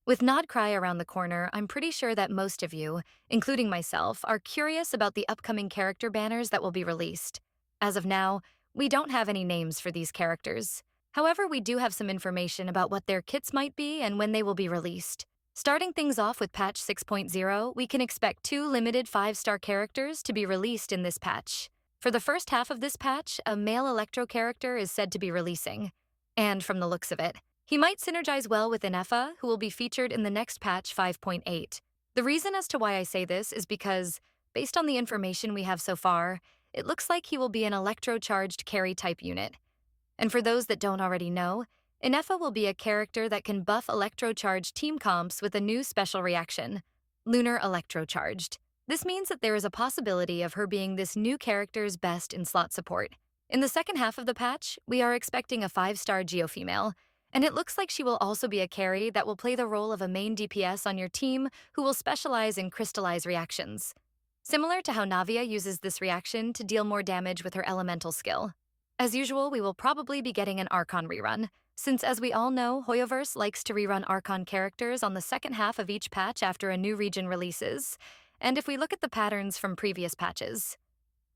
With Nod-Krai around the corner, I'm pretty sure that most of you, including myself, are curious about the upcoming character banners that will be released. As of now, we don't have any names for these characters. However, we do have some information about what their kits might be and when they will be released. Starting things off with patch 6.0, we can expect 2 limited 5-star characters to be released in this patch. For the first half of this patch, a male Electro character is said to be releasing. And from the looks of it, he might synergize well with Inefa, who will be featured in the next patch 5.8. The reason as to why I say this is because, based on the information we have so far, it looks like he will be an electro-charged carry-type unit. And for those that don't already know, Inefa will be a character that can buff electro-charged team comps with a new special reaction, Lunar Electro-Charged. This means that there is a possibility of her being this new character's best in slot support. In the second half of the patch, we are expecting a 5-star Geo-female, and it looks like she will also be a carry that will play the role of a main DPS on your team who will specialize in crystallize reactions. Similar to how Navia uses this reaction to deal more damage with her elemental skill. As usual, we will probably be getting an Archon rerun, since as we all know, Hoyoverse likes to rerun Archon characters on the second half of each patch after a new region releases, and if we look at the patterns from previous patches.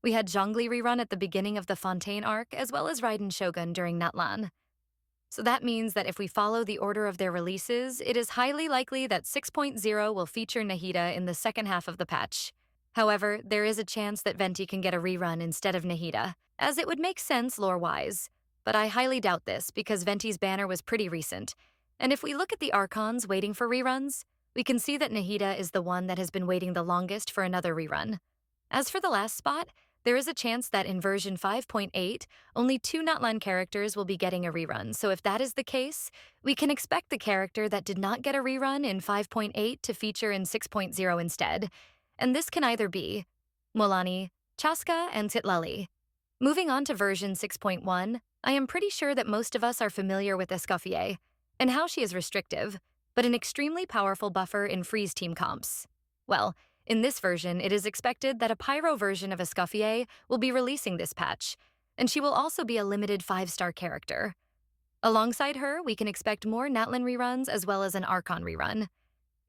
We had Zhongli rerun at the beginning of the Fontaine arc, as well as Raiden Shogun during Natlan. So that means that if we follow the order of their releases, it is highly likely that 6.0 will feature Nahida in the second half of the patch. However, there is a chance that Venti can get a rerun instead of Nahida, as it would make sense lore-wise. But I highly doubt this because Venti's banner was pretty recent. And if we look at the Archons waiting for reruns, we can see that Nahida is the one that has been waiting the longest for another rerun. As for the last spot, there is a chance that in version 5.8, only 2 Natlan characters will be getting a rerun, so if that is the case, we can expect the character that did not get a rerun in 5.8 to feature in 6.0 instead, and this can either be Molani, Chaska, and Titlali. Moving on to version 6.1, I am pretty sure that most of us are familiar with Escoffier, and how she is restrictive, but an extremely powerful buffer in freeze team comps. Well, in this version, it is expected that a Pyro version of Escoffier will be releasing this patch, and she will also be a limited 5-star character. Alongside her, we can expect more Natlan reruns as well as an Archon rerun.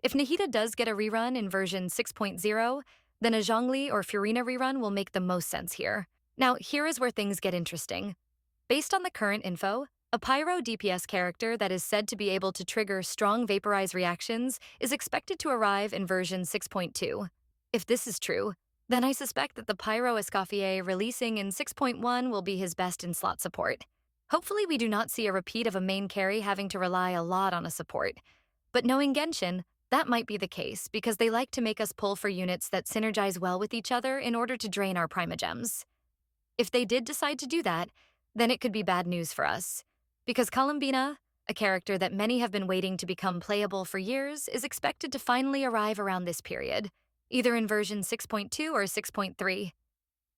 If Nahida does get a rerun in version 6.0, then a Zhongli or Furina rerun will make the most sense here. Now, here is where things get interesting. Based on the current info, a Pyro DPS character that is said to be able to trigger strong vaporize reactions is expected to arrive in version 6.2. If this is true, then I suspect that the Pyro Escoffier releasing in 6.1 will be his best in slot support. Hopefully we do not see a repeat of a main carry having to rely a lot on a support. But knowing Genshin, that might be the case because they like to make us pull for units that synergize well with each other in order to drain our primogems. If they did decide to do that, then it could be bad news for us. Because Columbina, a character that many have been waiting to become playable for years, is expected to finally arrive around this period, either in version 6.2 or 6.3.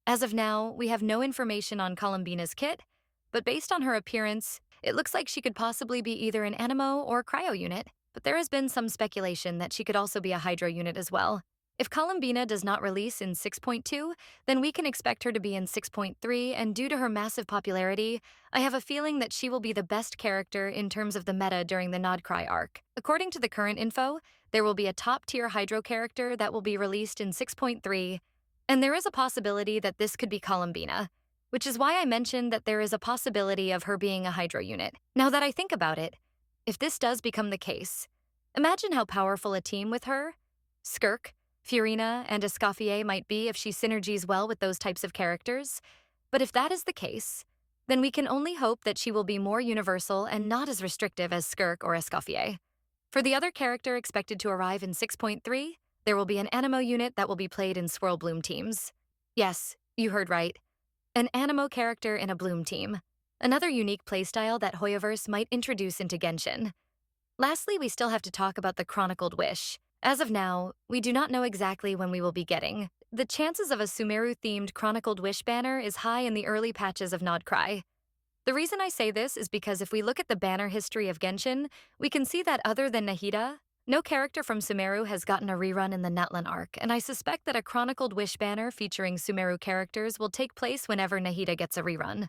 As of now, we have no information on Columbina's kit, but based on her appearance, it looks like she could possibly be either an Anemo or Cryo unit, but there has been some speculation that she could also be a Hydro unit as well. If Columbina does not release in 6.2, then we can expect her to be in 6.3, and due to her massive popularity, I have a feeling that she will be the best character in terms of the meta during the Nod-Krai arc. According to the current info, there will be a top-tier Hydro character that will be released in 6.3, and there is a possibility that this could be Columbina, which is why I mentioned that there is a possibility of her being a Hydro unit. Now that I think about it, if this does become the case, imagine how powerful a team with her, Skirk, Furina, and Escoffier might be if she synergies well with those types of characters. But if that is the case, then we can only hope that she will be more universal and not as restrictive as Skirk or Escoffier. For the other character expected to arrive in 6.3, there will be an Anemo unit that will be played in Swirl Bloom teams. Yes, you heard right. An Anemo character in a Bloom team. Another unique playstyle that Hoyoverse might introduce into Genshin. Lastly, we still have to talk about the Chronicled Wish. As of now, we do not know exactly when we will be getting. The chances of a Sumeru-themed Chronicled Wish banner is high in the early patches of Nod-Krai. The reason I say this is because if we look at the banner history of Genshin, we can see that other than Nahida, no character from Sumeru has gotten a rerun in the Natlan arc, and I suspect that a Chronicled Wish banner featuring Sumeru characters will take place whenever Nahida gets a rerun.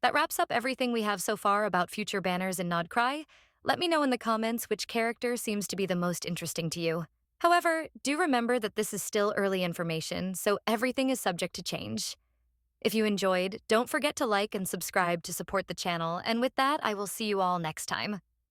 That wraps up everything we have so far about future banners in Nod-Krai. Let me know in the comments which character seems to be the most interesting to you. However, do remember that this is still early information, so everything is subject to change. If you enjoyed, don't forget to like and subscribe to support the channel, and with that, I will see you all next time.